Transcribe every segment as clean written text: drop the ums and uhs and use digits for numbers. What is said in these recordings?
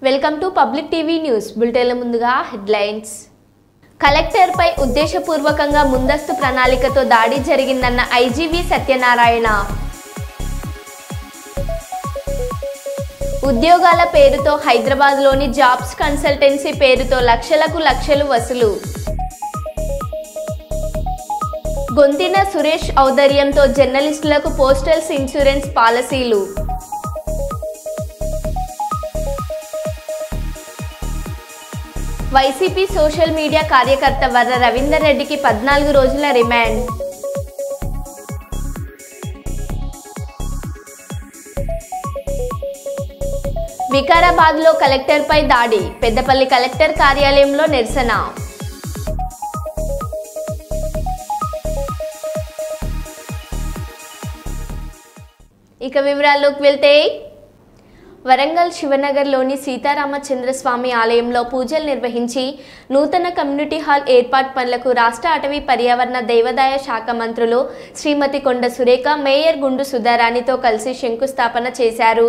Welcome to public TV news బులెటిన్ల ముందుగా headlines. Collector పై ఉద్దేశపూర్వకంగా ముందస్తు ప్రణాళికతో దాడి జరిగిందన్న ఐజీవి సత్యనారాయణ. ఉద్యోగాల పేరుతో హైదరాబాద్లోని జాబ్స్ కన్సల్టెన్సీ పేరుతో లక్షలకు లక్షలు వసూలు. గొంతిన సురేష్ ఔదర్యంతో జర్నలిస్టులకు పోస్టల్స్ ఇన్సూరెన్స్ పాలసీలు. వైసీపీ సోషల్ మీడియా కార్యకర్త వర్ర రవీందర్ రెడ్డికి 14 రోజుల రిమాండ్. వికారాబాద్లో కలెక్టర్పై దాడి, పెద్దపల్లి కలెక్టర్ కార్యాలయంలో నిరసన. ఇక వివరాల్లోకి వెళ్తే, వరంగల్ శివనగర్లోని సీతారామచంద్రస్వామి ఆలయంలో పూజలు నిర్వహించి నూతన కమ్యూనిటీ హాల్ ఏర్పాటు పనులకు రాష్ట్ర అటవీ పర్యావరణ దేవాదాయ శాఖ మంత్రులు శ్రీమతి కొండ సురేఖ, మేయర్ గుండు సుధారాణితో కలిసి శంకుస్థాపన చేశారు.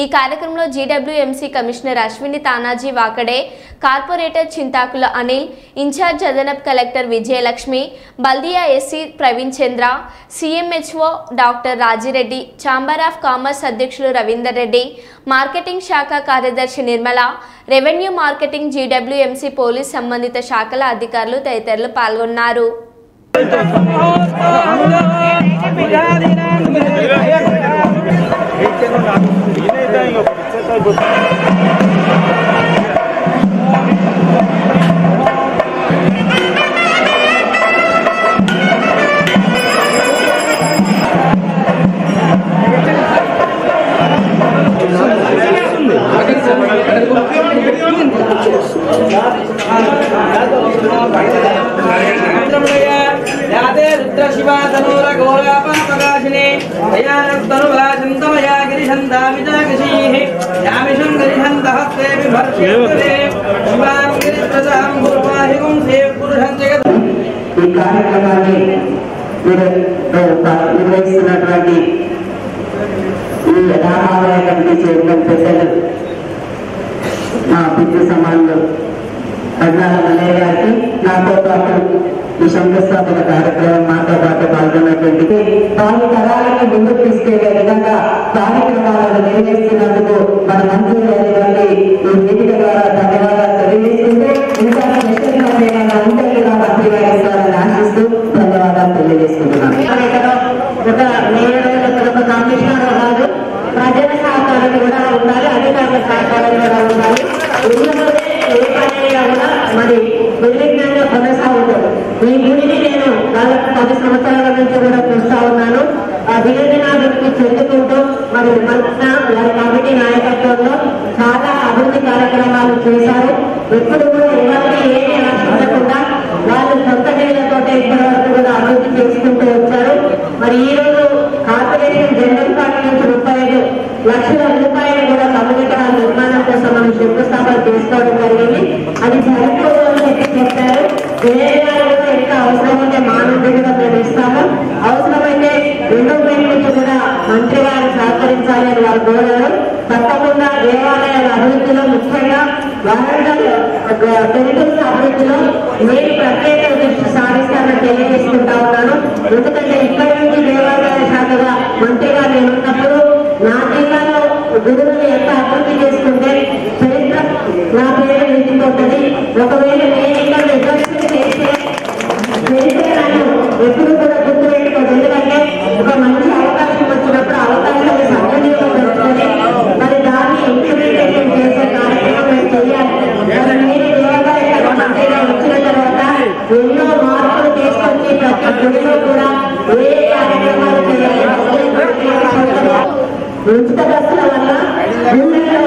ఈ కార్యక్రమంలో GWMC commissioner Ashwini Tanaji Wakade, corporator Chintakula Anil, incharge అదనపు కలెక్టర్ విజయలక్ష్మి, బల్దియా SE Praveen Chandra, CMHO doctor Rajireddy, chamber of commerce అధ్యక్షులు రవీందర్ రెడ్డి, మార్కెటింగ్ శాఖ కార్యదర్శి Nirmala, revenue marketing, GWMC police సంబంధిత శాఖల అధికారులు తదితరులు పాల్గొన్నారు. ఈ కార్యక్రమాన్ని నిర్వహిస్తున్నటువంటి ఈ రామాలయ కమిటీ చైర్మన్ పెద్దలు మా పితృ సమానులు పద్నాల మల్లయ్య గారికి, నాతో పాటు ఈ శంకుస్థాపన కార్యక్రమం మాతో పాటు పాల్గొన్నటువంటి భావి తరాలను ముందుకు తీసుకెళ్లే విధంగా కార్యక్రమాలను నిర్వహిస్తున్నందుకు మన మంత్రులు గారికి ఈ వేదిక ద్వారా ధన్యవాదాలు తెలియజేస్తుంటే, ఇంకా ఉంటే కూడా మంత్రి గారు ఇస్తారని ఆశిస్తూ ధన్యవాదాలు తెలియజేసుకుంటున్నాను. ఒక మేయర్, ఒక కమిషనర్ ఉన్నారు, ప్రజల సహకారం కూడా ఉండాలి, అధికారుల సహకారం కూడా ఉండాలి. ఏ పనైనా కూడా మరి నిర్విఘ్నంగా కొనసాగుతుంది. ఈ గుడిని నేను దాదాపు 10 సంవత్సరాల నుంచి కూడా చూస్తా ఉన్నాను. ఆ దినదినాభివృద్ధి చెందుకుంటూ మరి మన కమిటీ నాయకత్వంలో చాలా అభివృద్ధి కార్యక్రమాలు చేశారు. ఎప్పుడు కూడా ఎవరికి ఏమీ ఆశించకుండా వాళ్ళు సొంత నిధులతో ఇప్పటి వరకు కూడా అభివృద్ధి చేసుకుంటూ వచ్చారు. మరి ఈ రోజు కార్పొరేషన్ జనరల్ ఫండ్ నుంచి 35 లక్షల రూపాయలు కూడా కమ్యూనిటీ హాల్ నిర్మాణం కోసం మనం శంకుస్థాపన చేసుకోవడం జరిగింది. అది సరిపోదని చెప్పారు. వేరేవారు కూడా ఎంత అవసరం ఉంటే మా నుండి కూడా మేము ఇస్తాము. అవసరమైతే 2 నుంచి కూడా మంత్రి గారు సహకరించాలి అని వారు కోరారు. తప్పకుండా దేవాలయాల అభివృద్ధిలో, ముఖ్యంగా వరంగల్ టెంపుల్స్ అభివృద్ధిలో నేను ప్రత్యేక దృష్టి సాధిస్తానని తెలియజేసుకుంటా ఉన్నాను. ఎందుకంటే ఇక్కడి నుంచి దేవాలయ శాఖగా మంత్రిగా నేను ఉన్నప్పుడు నా జిల్లాలో గురువులు ఎంత అభివృద్ధి చేసుకుంటే చరిత్ర నా పేరు నిలిచిపోతుంది. ఒకవేళ నేను ఇక్కడ నిర్వహించి చేస్తే చరిత్ర నన్ను ఎప్పుడు కూడా గుర్తు పెట్టుకోదు. ఎందుకంటే ఒక మంచి అవకాశం వచ్చినప్పుడు అవకాశాన్ని సద్వినియోగపరుచుకొని మరి దాన్ని ఇంప్లిమెంటేషన్ చేసే కార్యక్రమం మేము చేయాలి. నేను దేవాలయ మంత్రిగా వచ్చిన తర్వాత ఎన్నో మార్పులు తీసుకొచ్చి ప్రతి గుడిలో కూడా ఏ కార్యక్రమాలు చేయాలి. ఉచిత బస్సుల వల్ల ఊళ్ళలో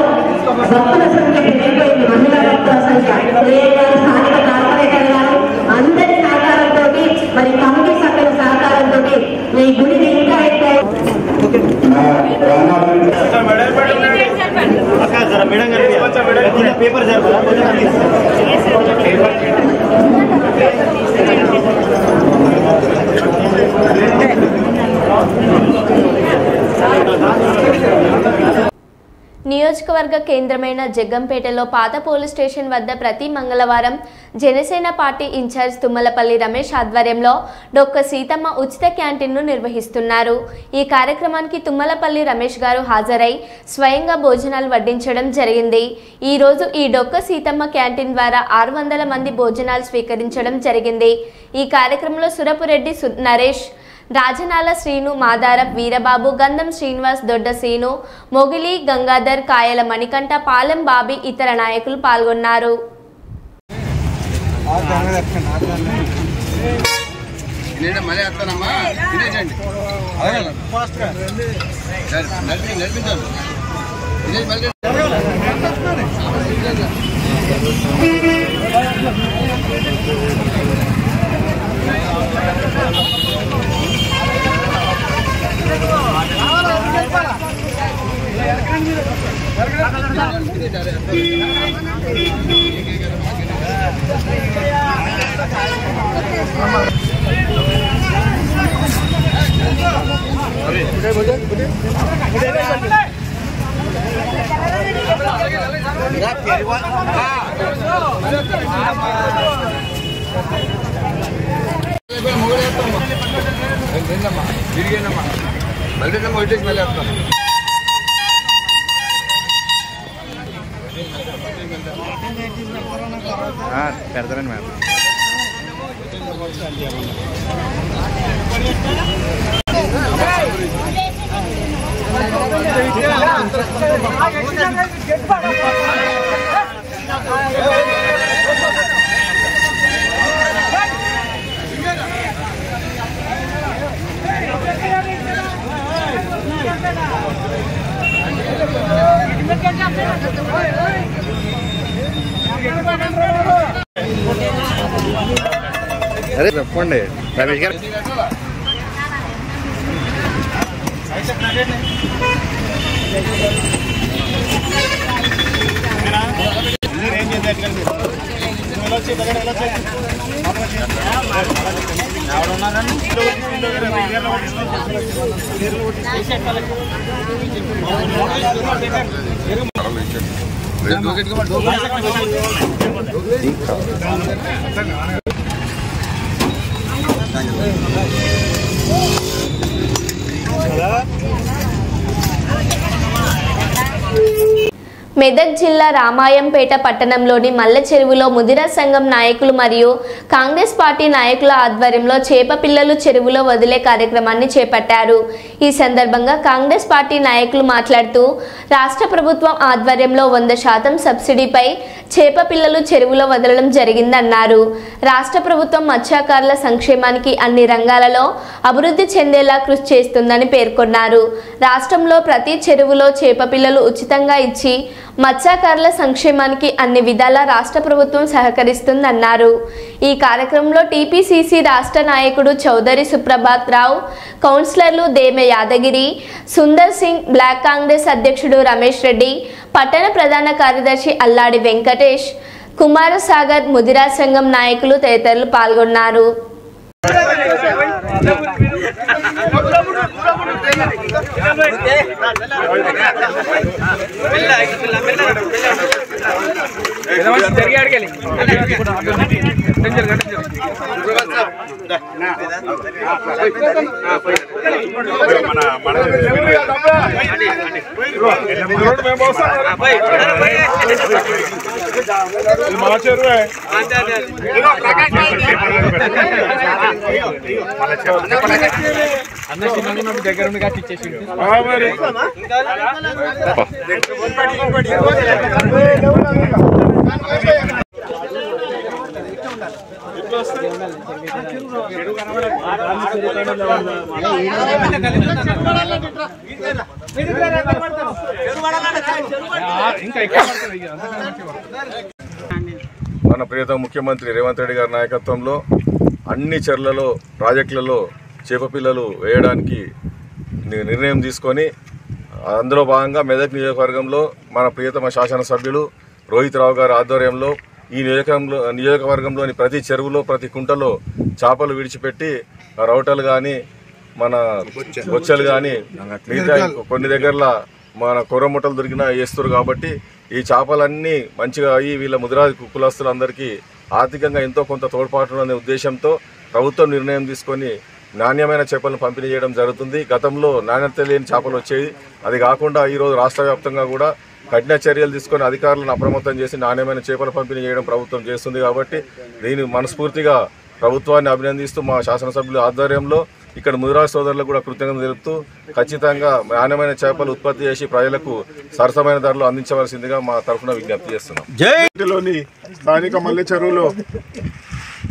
భక్తుల సంఖ్య పెరిగిపోయింది, మహిళా భక్తుల సంఖ్య. స్థానిక కార్పొరేటర్ గారు అందరి సహకారంతో మరి కమిటీ సభ్యులు నియోజకవర్గ కేంద్రమైన జగ్గంపేటలో పాత పోలీస్ స్టేషన్ వద్ద ప్రతి మంగళవారం జనసేన పార్టీ ఇన్ఛార్జ్ తుమ్మలపల్లి రమేష్ ఆధ్వర్యంలో డొక్క సీతమ్మ ఉచిత క్యాంటీన్ను నిర్వహిస్తున్నారు. ఈ కార్యక్రమానికి తుమ్మలపల్లి రమేష్ గారు హాజరై స్వయంగా భోజనాలు వడ్డించడం జరిగింది. ఈ రోజు ఈ డొక్క సీతమ్మ క్యాంటీన్ ద్వారా 600 మంది భోజనాలు స్వీకరించడం జరిగింది. ఈ కార్యక్రమంలో సురపురెడ్డి నరేష్, రాజనాల శ్రీను, మాదారం వీరబాబు, గంధం శ్రీనివాస్, దొడ్డ శ్రీను, మొగిలి గంగాధర్, కాయల మణికంఠ, పాలెం బాబీ ఇతర నాయకులు పాల్గొన్నారు. పెడతారండి మేడం. అరే చెప్పండి రమేష్ గారు. మెదక్ జిల్లా రామాయంపేట పట్టణంలోని మల్ల చెరువులో ముదిరా సంఘం నాయకులు మరియు కాంగ్రెస్ పార్టీ నాయకుల ఆధ్వర్యంలో చేప పిల్లలు చెరువులో వదిలే కార్యక్రమాన్ని చేపట్టారు. ఈ సందర్భంగా కాంగ్రెస్ పార్టీ నాయకులు మాట్లాడుతూ రాష్ట్ర ప్రభుత్వం ఆధ్వర్యంలో 100% సబ్సిడీపై చేప పిల్లలు చెరువులో వదలడం జరిగిందన్నారు. రాష్ట్ర ప్రభుత్వం మత్స్యకారుల సంక్షేమానికి అన్ని రంగాలలో అభివృద్ధి చెందేలా కృషి చేస్తుందని పేర్కొన్నారు. రాష్ట్రంలో ప్రతి చెరువులో చేప పిల్లలు ఉచితంగా ఇచ్చి మత్స్యకారుల సంక్షేమానికి అన్ని విధాలా రాష్ట్ర ప్రభుత్వం సహకరిస్తుందన్నారు. ఈ కార్యక్రమంలో టీపీసీసీ రాష్ట్ర నాయకుడు చౌదరి సుప్రభాత్ రావు, కౌన్సిలర్లు దేమె యాదగిరి, సుందర్ సింగ్, బ్లాక్ కాంగ్రెస్ అధ్యక్షుడు రమేష్ రెడ్డి, పట్టణ ప్రధాన కార్యదర్శి అల్లాడి వెంకటేష్, కుమారసాగర్, ముదిరా సంఘం నాయకులు తదితరులు పాల్గొన్నారు. దగ్గర ఉండి ఇచ్చేసి మన ప్రియతమ ముఖ్యమంత్రి రేవంత్ రెడ్డి గారి నాయకత్వంలో అన్ని చెర్లలో ప్రాజెక్టులలో చేప పిల్లలు వేయడానికి నిర్ణయం తీసుకొని అందులో భాగంగా మెదక్ నియోజకవర్గంలో మన ప్రియతమ శాసనసభ్యులు రోహిత్ రావు గారి ఆధ్వర్యంలో ఈ నియోజకవర్గంలోని ప్రతి చెరువులో ప్రతి కుంటలో చేపలు విడిచిపెట్టి రౌటలు కానీ మన బొచ్చలు కానీ మిగతా కొన్ని దగ్గరలో మన కొర్రముట్టలు దొరికినా వేస్తారు. కాబట్టి ఈ చేపలన్నీ మంచిగా అయ్యి వీళ్ళ ముదిరాజు కులస్తులందరికీ ఆర్థికంగా ఎంతో కొంత తోడ్పాటు అనే ఉద్దేశంతో ప్రభుత్వం నిర్ణయం తీసుకొని నాణ్యమైన చేపలను పంపిణీ చేయడం జరుగుతుంది. గతంలో నాణ్యత లేని చేపలు వచ్చేవి. అది కాకుండా ఈరోజు రాష్ట్ర వ్యాప్తంగా కూడా కఠిన చర్యలు తీసుకొని అధికారులను అప్రమత్తం చేసి నాణ్యమైన చేపల పంపిణీ చేయడం ప్రభుత్వం చేస్తుంది. కాబట్టి దీన్ని మనస్ఫూర్తిగా ప్రభుత్వాన్ని అభినందిస్తూ మా శాసనసభ్యుల ఆధ్వర్యంలో ఇక్కడ ముదిరాజు సోదరులకు కూడా కృతజ్ఞతలు తెలుపుతూ ఖచ్చితంగా నాణ్యమైన చేపలు ఉత్పత్తి చేసి ప్రజలకు సరసమైన ధరలు అందించవలసిందిగా మా తరఫున విజ్ఞప్తి చేస్తున్నాం. జైలోని స్థానిక మల్లె చెరువులో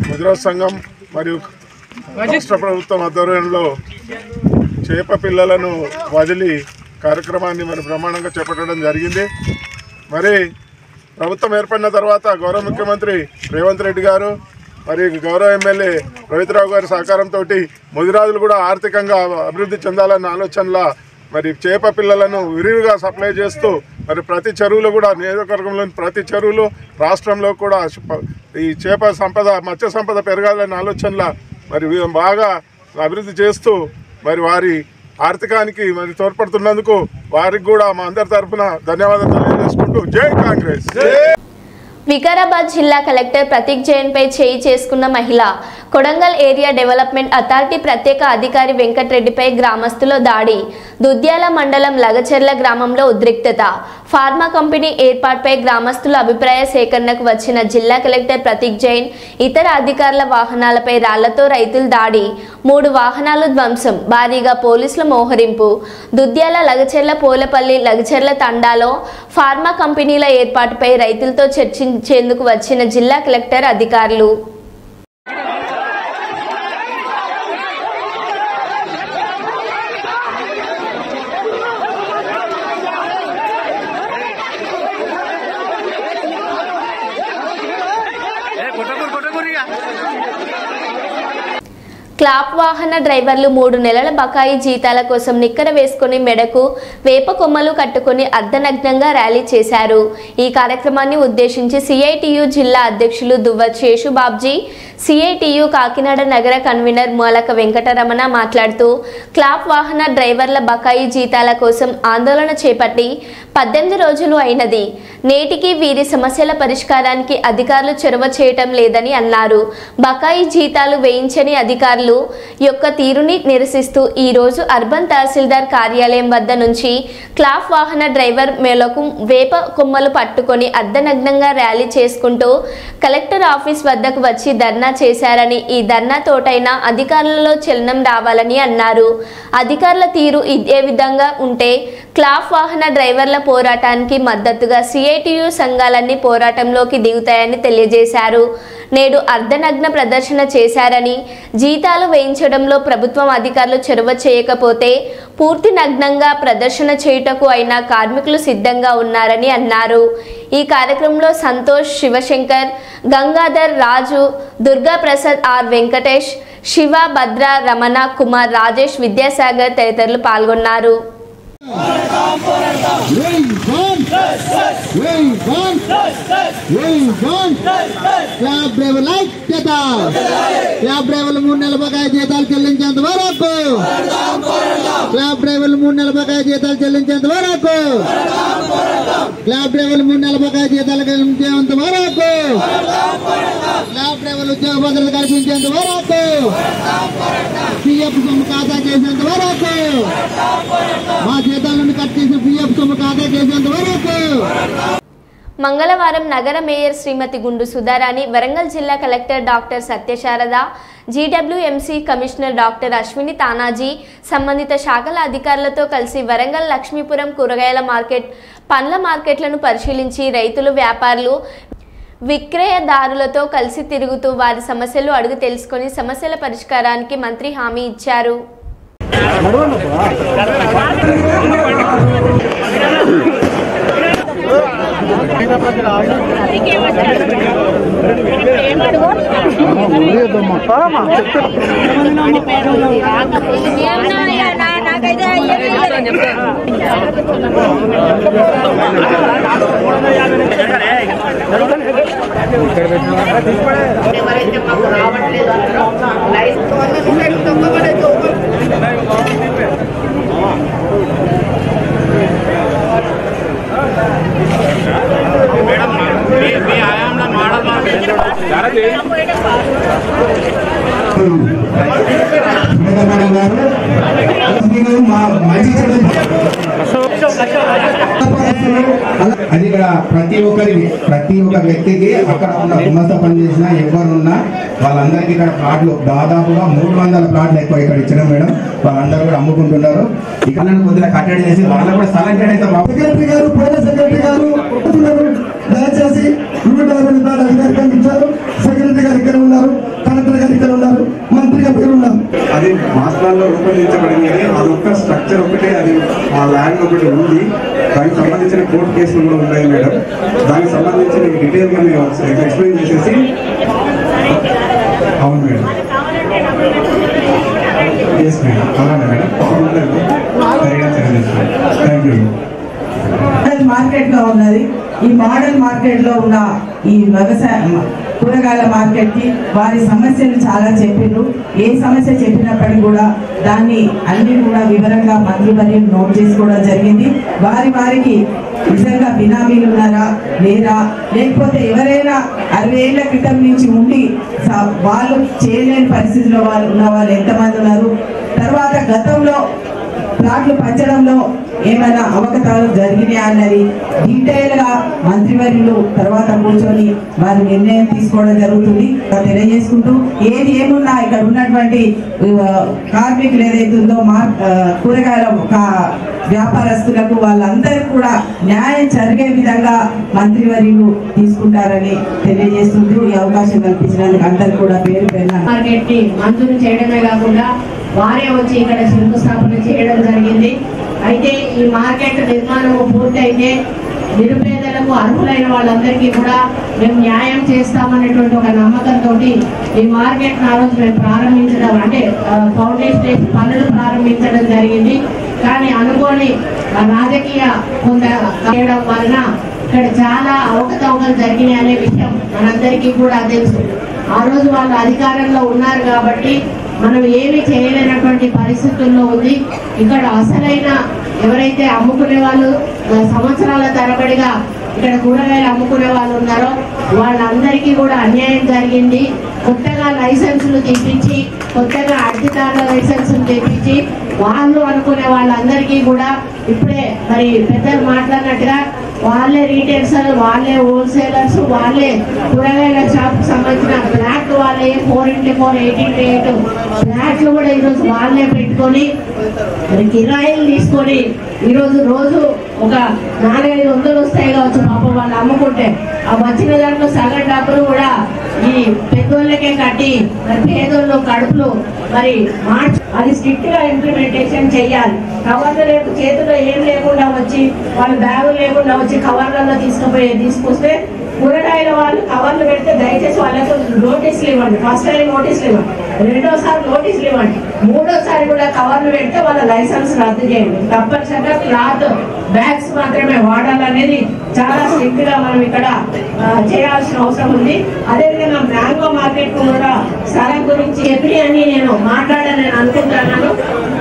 ముదిరాజు సంఘం మరియు రాష్ట్ర ప్రభుత్వం ఆధ్వర్యంలో చేప పిల్లలను వదిలి కార్యక్రమాన్ని మరి బ్రహ్మాండంగా చేపట్టడం జరిగింది. మరి ప్రభుత్వం ఏర్పడిన తర్వాత గౌరవ ముఖ్యమంత్రి రేవంత్ రెడ్డి గారు మరి గౌరవ ఎమ్మెల్యే రవితరావు గారి సహకారంతో ముదిరాజులు కూడా ఆర్థికంగా అభివృద్ధి చెందాలన్న ఆలోచనలా మరి చేప పిల్లలను విరివిగా సప్లై చేస్తూ మరి ప్రతి చెరువులో కూడా నియోజకవర్గంలోని ప్రతి చెరువులు రాష్ట్రంలో కూడా ఈ చేప సంపద మత్స్య సంపద పెరగాలన్న ఆలోచనలా మరి బాగా అభివృద్ధి చేస్తూ మరి వారి ఆర్థికానికి మరి తోడ్పడుతున్నందుకు వారికి కూడా మా అందరి తరఫున ధన్యవాదాలు తెలియజేసుకుంటూ జై కాంగ్రెస్. వికారాబాద్ జిల్లా కలెక్టర్ ప్రతీక్ జైన్ పై చేయి చేసుకున్న మహిళ. కొడంగల్ ఏరియా డెవలప్మెంట్ అథారిటీ ప్రత్యేక అధికారి వెంకటరెడ్డిపై గ్రామస్తుల దాడి. దుద్యాల మండలం లగచెర్ల గ్రామంలో ఉద్రిక్తత. ఫార్మా కంపెనీ ఏర్పాటుపై గ్రామస్తుల అభిప్రాయ సేకరణకు వచ్చిన జిల్లా కలెక్టర్ ప్రతీక్ జైన్ ఇతర అధికారుల వాహనాలపై రాళ్లతో రైతుల దాడి. 3 వాహనాలు ధ్వంసం. భారీగా పోలీసుల మోహరింపు. దుద్యాల లగచెర్ల పోలపల్లి లగచెర్ల తండాలో ఫార్మా కంపెనీల ఏర్పాటుపై రైతులతో చర్చించేందుకు వచ్చిన జిల్లా కలెక్టర్ అధికారులు. క్లాప్ వాహన డ్రైవర్లు 3 నెలల బకాయి జీతాల కోసం నిక్కర వేసుకుని మెడకు వేప కొమ్మలు కట్టుకుని అర్ధనగ్నంగా ర్యాలీ చేశారు. ఈ కార్యక్రమాన్ని ఉద్దేశించి సిఐటియు జిల్లా అధ్యక్షులు దువ్వ శేషుబాబ్జీ, సిఐటియు కాకినాడ నగర కన్వీనర్ మూలక వెంకటరమణ మాట్లాడుతూ క్లాప్ వాహన డ్రైవర్ల బకాయి జీతాల కోసం ఆందోళన చేపట్టి 18 రోజులు అయినది. నేటికి వీరి సమస్యల పరిష్కారానికి అధికారులు చొరవ చేయటం లేదని అన్నారు. బకాయి జీతాలు వేయించని అధికారులు యొక్క తీరుని నిరసిస్తూ ఈ రోజు అర్బన్ తహసీల్దార్ కార్యాలయం వద్ద నుంచి క్లాప్ వాహన డ్రైవర్ మేలకు వేప కొమ్మలు పట్టుకొని అర్ధనగ్నంగా ర్యాలీ చేసుకుంటూ కలెక్టర్ ఆఫీస్ వద్దకు వచ్చి ధర్నా చేశారని, ఈ ధర్నా తోటైనా అధికారులలో చలనం రావాలని అన్నారు. అధికారుల తీరు ఇదే విధంగా ఉంటే క్లాప్ వాహన డ్రైవర్ల పోరాటానికి మద్దతుగా సిఐటియు సంఘాలన్నీ పోరాటంలోకి దిగుతాయని తెలియజేశారు. నేడు అర్ధనగ్న ప్రదర్శన చేశారని, జీతాలు వేయించడంలో ప్రభుత్వం అధికారులు చొరవ చేయకపోతే పూర్తి నగ్నంగా ప్రదర్శన చేయుటకు అయినా కార్మికులు సిద్ధంగా ఉన్నారని అన్నారు. ఈ కార్యక్రమంలో సంతోష్, శివశంకర్, గంగాధర్, రాజు, దుర్గా ప్రసాద్, ఆర్ వెంకటేష్, శివ, భద్ర, రమణ, కుమార్, రాజేష్, విద్యాసాగర్ తదితరులు పాల్గొన్నారు. క్లాబ్ డ్రైవర్ల ఐక్యత. క్లాబ్ డ్రైవర్లు 3 నెలల బకాయి జీతాలు చెల్లించేంత వరకు, క్లాబ్ డ్రైవర్లు 3 నెలల బకాయి జీతాలు చెల్లించేంత వరకు, క్లాబ్ డ్రైవర్లు 3 నెలల బకాయి జీతాలు చెల్లించేంత వరకు, క్లాబ్ డ్రైవర్లు ఉద్యోగ భద్రత కల్పించేంత వరకు, పిఎఫ్ సొమ్ము ఖాతా చేసేంత వరకు, మా జీతాల నుండి కట్ చేసిన పిఎఫ్ సొమ్ము ఖాతా చేసేంత వరకు. మంగళవారం నగర మేయర్ శ్రీమతి గుండు సుధారాణి, వరంగల్ జిల్లా collector doctor Satyasarada, GWMC commissioner doctor Ashwini Tanaji, సంబంధిత శాఖల అధికారులతో కలిసి వరంగల్ లక్ష్మీపురం కూరగాయల మార్కెట్, పండ్ల మార్కెట్లను పరిశీలించి రైతులు, వ్యాపారులు, విక్రయదారులతో కలిసి తిరుగుతూ వారి సమస్యలు అడుగు తెలుసుకొని సమస్యల పరిష్కారానికి మంత్రి హామీ ఇచ్చారు. అది ఇక్కడ ప్రతి ఒక్క వ్యక్తికి అక్కడ ఉన్న గుమస్తా పని చేసినా ఎవరున్నా వాళ్ళందరికీ ఇక్కడ ప్లాట్లు దాదాపుగా 300 ప్లాట్లు ఎక్కువ ఇక్కడ ఇచ్చిన మేడం. వాళ్ళందరూ కూడా అమ్ముకుంటున్నారు. ఇక్కడ కొద్దిగా కట్టడి చేసి వాళ్ళకు కూడా స్థలం కేటాయిస్తాం. సెక్రటరీ గారు పోలీస్ సెక్రటరీ గారు దయచేసి అధికారికంగా ఇచ్చారు. సెక్రటరీ గారు ఇక్కడ ఉన్నారు, కలెక్టర్ గారు ఇక్కడ ఉన్నారు, మంత్రి గారు ఇక్కడ ఉన్నారు. అది మాస్టర్లో రూపొందించబడింది. అదొక్క స్ట్రక్చర్ ఒకటే, అది ఆ ల్యాండ్ ఒకటి ఉంది. దానికి సంబంధించిన కోర్టు కేసులు కూడా ఉన్నాయి మేడం. దానికి సంబంధించిన డీటెయిల్గా మేము ఎక్స్ప్లెయిన్ చేసేసి. అవును మేడం, ఎస్ మేడం, అలానే మేడం. Thank you. మార్కెట్ గా ఉన్నది. ఈ మోడల్ మార్కెట్ లో ఉన్న ఈ వ్యవసాయ కూరగాయల మార్కెట్ కి వారి సమస్యలు చాలా చెప్పిండ్రు. ఏ సమస్య చెప్పినప్పటికీ కూడా దాన్ని అన్ని కూడా వివరంగా మంత్రివర్యులు నోట్ చేసుకోవడం జరిగింది. వారికి నిజంగా బినామీలు ఉన్నారా లేరా, లేకపోతే ఎవరైనా 60 ఏళ్ల క్రితం నుంచి ఉండి వాళ్ళు చేయలేని పరిస్థితిలో వాళ్ళు ఉన్న వాళ్ళు ఎంతమంది ఉన్నారు, తర్వాత గతంలో ప్లాట్లు పంచడంలో ఏమైనా అవకతవకలు జరిగినాయా అన్నది డీటెయిల్ గా మంత్రివర్యులు తర్వాత కూర్చొని వారి నిర్ణయం తీసుకోవడం జరుగుతుంది. తెలియజేసుకుంటూ ఏది ఏమున్నా ఇక్కడ ఉన్నటువంటి కార్మికులు ఏదైతే ఉందో కూరగాయల వ్యాపారస్తులకు వాళ్ళందరికీ కూడా న్యాయం జరిగే విధంగా మంత్రివర్యులు తీసుకుంటారని తెలియజేస్తుంటూ ఈ అవకాశం కల్పించినందుకు అందరికీ కూడా పేరు పేరున మార్కెట్ ని మంజూరు చేయడమే కాకుండా వారే వచ్చి ఇక్కడ శంకుస్థాపన చేయడం జరిగింది. అయితే ఈ మార్కెట్ నిర్మాణం పూర్తయితే నిరుపేదలకు అర్హులైన వాళ్ళందరికీ కూడా మేము న్యాయం చేస్తామనేటువంటి ఒక నమ్మకంతో ఈ మార్కెట్ ఆ రోజు మేము ప్రారంభించడం, అంటే ఫౌండేషన్ పనులు ప్రారంభించడం జరిగింది. కానీ అనుకోని రాజకీయ కొంత చేయడం వలన ఇక్కడ చాలా అవకతవకలు జరిగినాయి అనే విషయం మనందరికీ కూడా తెలుసు. ఆ రోజు వాళ్ళు అధికారంలో ఉన్నారు కాబట్టి మనం ఏమి చేయలేనటువంటి పరిస్థితుల్లో ఉంది. ఇక్కడ అసలైన ఎవరైతే అమ్ముకునే వాళ్ళు సంవత్సరాల తరబడిగా ఇక్కడ కూరగాయలు అమ్ముకునే వాళ్ళు ఉన్నారో వాళ్ళందరికీ కూడా అన్యాయం జరిగింది. కొత్తగా లైసెన్సులు తెప్పించి, కొత్తగా అడ్డిదారుల లైసెన్సులు తెప్పించి వాళ్ళు అనుకునే వాళ్ళందరికీ కూడా ఇప్పుడే మరి పెద్దలు మాట్లాడినట్టుగా వాళ్ళే రీటైల్స్, వాళ్ళే హోల్సేలర్స్, వాళ్ళే కూరగాయల షాప్ సంబంధించిన ఫ్లాట్ వాళ్ళే 4x4 8x8 ఫ్లాట్లు కూడా ఈరోజు వాళ్ళే పెట్టుకొని కిరాయిలు తీసుకొని ఈరోజు రోజు ఒక 400-500 వస్తాయి కావచ్చు పాపం వాళ్ళు అమ్ముకుంటే. ఆ వచ్చిన దాంట్లో సగం డబ్బులు కూడా ఈ పెద్దోళ్ళకే కట్టి మరి పేదోళ్ళు కడుపులు మరి మార్చి అది స్ట్రిక్ట్ గా ఇంప్లిమెంటేషన్ చెయ్యాలి. కవర్లు చేతిలో ఏం లేకుండా వచ్చి వాళ్ళు బ్యాగులు లేకుండా వచ్చి కవర్లలో తీసుకొస్తే కూరగాయల వాళ్ళు కవర్లు పెడితే దయచేసి వాళ్ళకు నోటీసులు ఇవ్వండి. ఫస్ట్ టైం నోటీసులు ఇవ్వండి, రెండోసారి నోటీసులు ఇవ్వండి, మూడోసారి కూడా కవర్లు పెడితే వాళ్ళ లైసెన్స్ రద్దు చేయండి. తప్పనిసరిగా క్లాత్ బ్యాగ్స్ మాత్రమే వాడాలనేది చాలా స్ట్రిక్ట్ గా మనం ఇక్కడ చేయాల్సిన అవసరం ఉంది. అదేవిధంగా మ్యాంగో మార్కెట్ కూడా స్థలం గురించి చెప్పి అని నేను మాట్లాడాలని అనుకుంటున్నాను.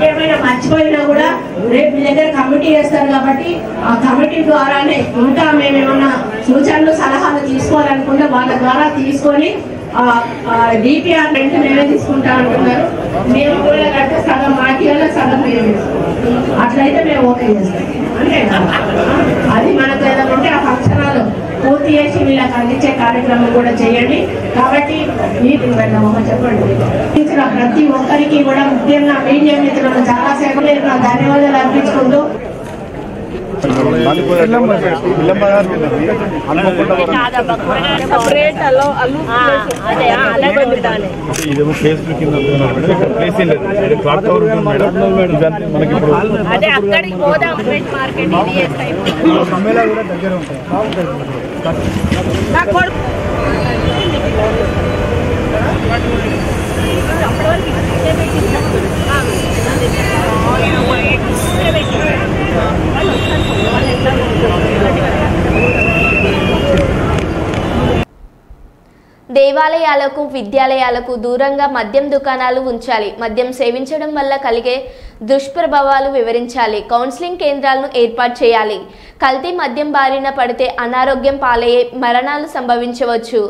ఏమైనా మర్చిపోయినా కూడా రేపు మీ దగ్గర కమిటీ చేస్తారు కాబట్టి ఆ కమిటీ ద్వారానే ఇంకా మేమేమన్నా సూచనలు సలహాలు తీసుకోవాలనుకుంటే వాళ్ళ ద్వారా తీసుకొని డిపిఆర్ రెంట్ మేమే తీసుకుంటా అంటున్నారు. మేము కూడా కట్టే సగం మాటిలో సగం మేము అట్లయితే మేము ఓకే చేస్తాం. అంటే అది మనకు ఏదంటే ఆ ఫంక్షనాలు పూర్తి చేసి వీళ్ళకి అందించే కార్యక్రమం కూడా చేయండి. కాబట్టి మీకు చెప్పండి, ప్రతి ఒక్కరికి కూడా ముఖ్యంగా మీడియా మిత్రులు చాలాసేపు నేను ధన్యవాదాలు అర్పించుకుంటూ ఇదేమో కేసులు కింద ప్లేస్ లేదు, క్లాత్ కవర్ ఉంటుంది మేడం. మనకి ఇప్పుడు సమ్మేళ కూడా దగ్గర ఉంటాయి. దేవాలయాలకు, విద్యాలయాలకు దూరంగా మద్యం దుకాణాలు ఉంచాలి. మద్యం సేవించడం వల్ల కలిగే దుష్ప్రభావాలు వివరించాలి, కౌన్సిలింగ్ కేంద్రాలను ఏర్పాటు చేయాలి. కల్తీ మద్యం బారిన పడితే అనారోగ్యం పాలయ్యే మరణాలు సంభవించవచ్చు.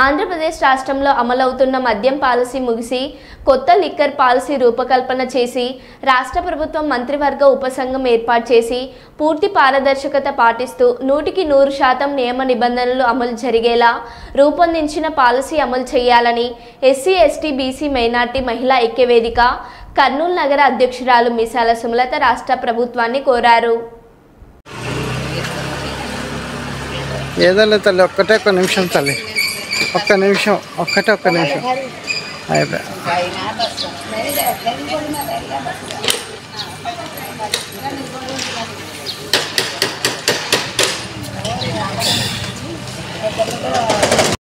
ఆంధ్రప్రదేశ్ రాష్ట్రంలో అమలవుతున్న మద్యం పాలసీ ముగిసి కొత్త లిక్కర్ పాలసీ రూపకల్పన చేసి రాష్ట్ర ప్రభుత్వం మంత్రివర్గ ఉపసంఘం ఏర్పాటు చేసి పూర్తి పారదర్శకత పాటిస్తూ 100% నియమ నిబంధనలు అమలు జరిగేలా రూపొందించిన పాలసీ అమలు చేయాలని ఎస్సీ ఎస్టీ బీసీ మైనార్టీ మహిళా ఐక్యవేదిక కర్నూలు నగర అధ్యక్షురాలు మిసాల సుమలత రాష్ట్ర ప్రభుత్వాన్ని కోరారు. ఏదోలే తల్లి, ఒక్క నిమిషం తల్లి, ఒక్క నిమిషం అయిపోయా.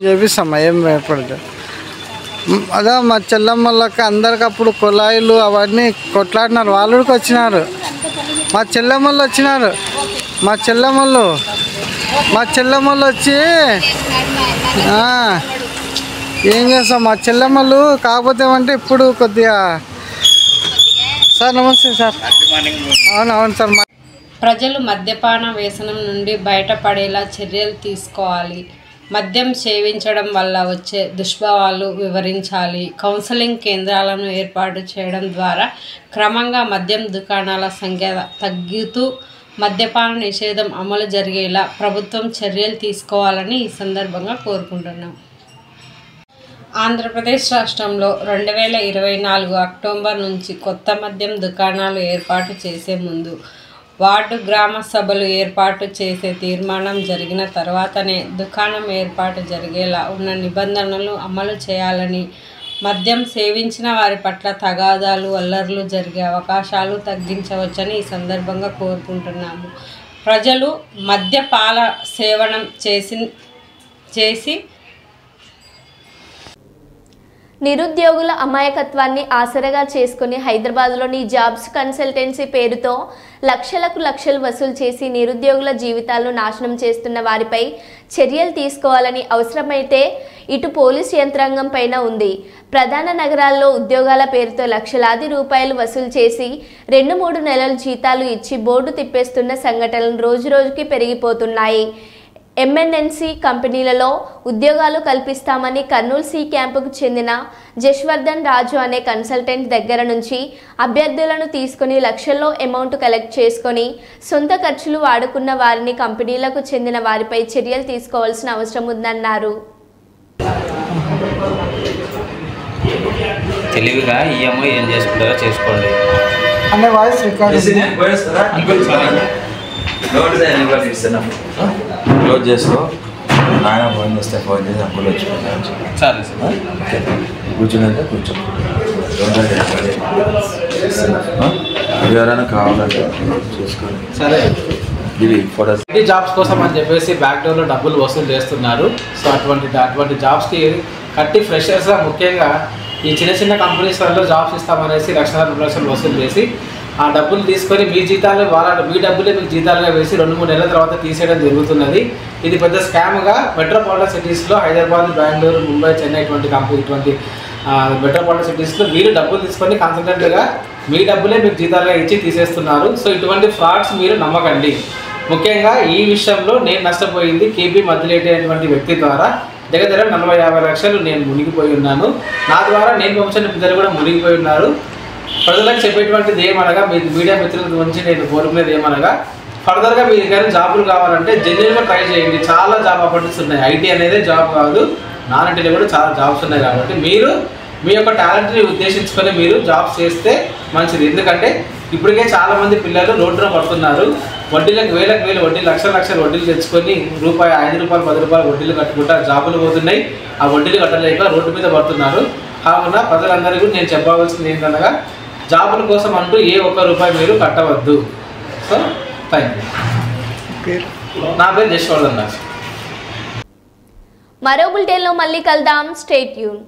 చేపిస్తామ్మా, ఏం భయపడదు. అదే మా చెల్లమ్మలకి అందరికి అప్పుడు కుళాయిలు అవన్నీ కొట్లాడినారు, వాళ్ళకి వచ్చినారు. మా చెల్లెమ్మలు వచ్చినారు, మా చెల్లెమ్మలు వచ్చి ఏం చేస్తాం మా చెల్లెమ్మలు. కాకపోతే ఏమంటే ఇప్పుడు కొద్దిగా సార్ నమస్తే సార్. అవును సార్. ప్రజలు మద్యపాన వ్యసనం నుండి బయటపడేలా చర్యలు తీసుకోవాలి. మద్యం సేవించడం వల్ల వచ్చే దుష్ప్రభావాలు వివరించాలి. కౌన్సిలింగ్ కేంద్రాలను ఏర్పాటు చేయడం ద్వారా క్రమంగా మద్యం దుకాణాల సంఖ్య తగ్గుతూ మద్యపాన నిషేధం అమలు జరిగేలా ప్రభుత్వం చర్యలు తీసుకోవాలని ఈ సందర్భంగా కోరుకుంటున్నాం. ఆంధ్రప్రదేశ్ రాష్ట్రంలో 2024 అక్టోబర్ నుంచి కొత్త మద్యం దుకాణాలు ఏర్పాటు చేసే ముందు వార్డు గ్రామ సభలు ఏర్పాటు చేసే తీర్మానం జరిగిన తర్వాతనే దుకాణం ఏర్పాటు జరిగేలా ఉన్న నిబంధనలు అమలు చేయాలని, మద్యం సేవించిన వారి పట్ల తగాదాలు అల్లర్లు జరిగే అవకాశాలు తగ్గించవచ్చని ఈ సందర్భంగా కోరుకుంటున్నాము. ప్రజలు మద్యపాన సేవనం చేసి నిరుద్యోగుల అమాయకత్వాన్ని ఆసరగా చేసుకుని హైదరాబాద్లోని జాబ్స్ కన్సల్టెన్సీ పేరుతో లక్షలు వసూలు చేసి నిరుద్యోగుల జీవితాలను నాశనం చేస్తున్న వారిపై చర్యలు తీసుకోవాలని అవసరమైతే ఇటు పోలీస్ యంత్రాంగం పైన ఉంది. ప్రధాన నగరాల్లో ఉద్యోగాల పేరుతో లక్షలాది రూపాయలు వసూలు చేసి 2-3 నెలల జీతాలు ఇచ్చి బోర్డు తిప్పేస్తున్న సంఘటనలు రోజురోజుకి పెరిగిపోతున్నాయి. MNC కంపెనీలలో ఉద్యోగాలు కల్పిస్తామని కర్నూలు సి క్యాంపుకు చెందిన జశ్వర్ధన్ రాజు అనే కన్సల్టెంట్ దగ్గర నుంచి అభ్యర్థులను తీసుకుని లక్షల్లో అమౌంట్ కలెక్ట్ చేసుకొని సొంత ఖర్చులు వాడుకున్న వారిని కంపెనీలకు చెందిన వారిపై చర్యలు తీసుకోవాల్సిన అవసరం ఉందన్నారు. తెలివిగా ఈఎంఐ ఏం చేసుకుంటారో చేసుకోండి. అనే వాయిస్ రికార్డ్ క్లోజ్ చేసుకో. నాయన ఫోన్ చేస్తే ఫోన్ చేసి అంకుల్ వచ్చిపోతాను. సరే సార్, కూర్చుందంటే కూర్చో. ఎవరైనా కావాలంటే చూసుకోండి. సరే. ఫోటోస్ జాబ్స్ కోసం అని చెప్పేసి బ్యాక్ డోర్లో డబ్బులు వసూలు చేస్తున్నారు. సో అటువంటి జాబ్స్కి కట్టి ఫ్రెషర్స్గా ముఖ్యంగా ఈ చిన్న కంపెనీస్ వల్ల జాబ్స్ ఇస్తామనేసి లక్షలు వసూలు చేసి ఆ డబ్బులు తీసుకొని మీ జీతాలు మీ డబ్బులే మీకు జీతాలుగా వేసి 2-3 నెలల తర్వాత తీసేయడం జరుగుతున్నది. ఇది పెద్ద స్కామ్గా మెట్రోపాలిటన్ సిటీస్లో హైదరాబాద్, బెంగళూరు, ముంబై, చెన్నై ఇటువంటి మెట్రోపాలిటన్ సిటీస్లో మీరు డబ్బులు తీసుకొని కన్సల్టెంట్గా మీ డబ్బులే మీకు జీతాలుగా ఇచ్చి తీసేస్తున్నారు. సో ఇటువంటి ఫ్రాడ్స్ మీరు నమ్మకండి. ముఖ్యంగా ఈ విషయంలో నేను నష్టపోయింది కేపీ మద్దిలేటి అనేటువంటి వ్యక్తి ద్వారా దగ్గర 40-50 లక్షలు నేను మునిగిపోయి ఉన్నాను. నా ద్వారా నేను పంపించిన పిల్లలు కూడా మునిగిపోయి ఉన్నారు. ప్రజలకు చెప్పేటువంటిది ఏమనగా మీడియా మిత్రుల గురించి నేను కోరుకునేది ఏమనగా ఫర్దర్గా మీరు కానీ జాబులు కావాలంటే జెన్యున్గా ట్రై చేయండి. చాలా జాబ్ ఆపర్చునిటీస్ ఉన్నాయి. ఐటీ అనేది జాబ్ కాదు, నాన్ ఐటీలో కూడా చాలా జాబ్స్ ఉన్నాయి. కాబట్టి మీరు మీ యొక్క టాలెంట్ని ఉద్దేశించుకొని మీరు జాబ్స్ చేస్తే మంచిది. ఎందుకంటే ఇప్పటికే చాలామంది పిల్లలు రోడ్డున పడుతున్నారు. వడ్డీలకు వేలకు వడ్డీలు లక్షల వడ్డీలు తెచ్చుకొని ₹5, ₹10 వడ్డీలు కట్టుకుంటా జాబులు పోతున్నాయి. ఆ వడ్డీలు కట్టలేక రోడ్డు మీద పడుతున్నారు. కావున ప్రజలందరికీ నేను చెప్పవలసింది ఏంటనగా జాబుల కోసం అంటూ ఏ ₹1 మీరు కట్టవద్దు. So thank you. నా పేరు జశ్వర్ధన్ రాజు. మరో బులెటిన్లో మళ్ళీ కలుద్దాం. Stay tune.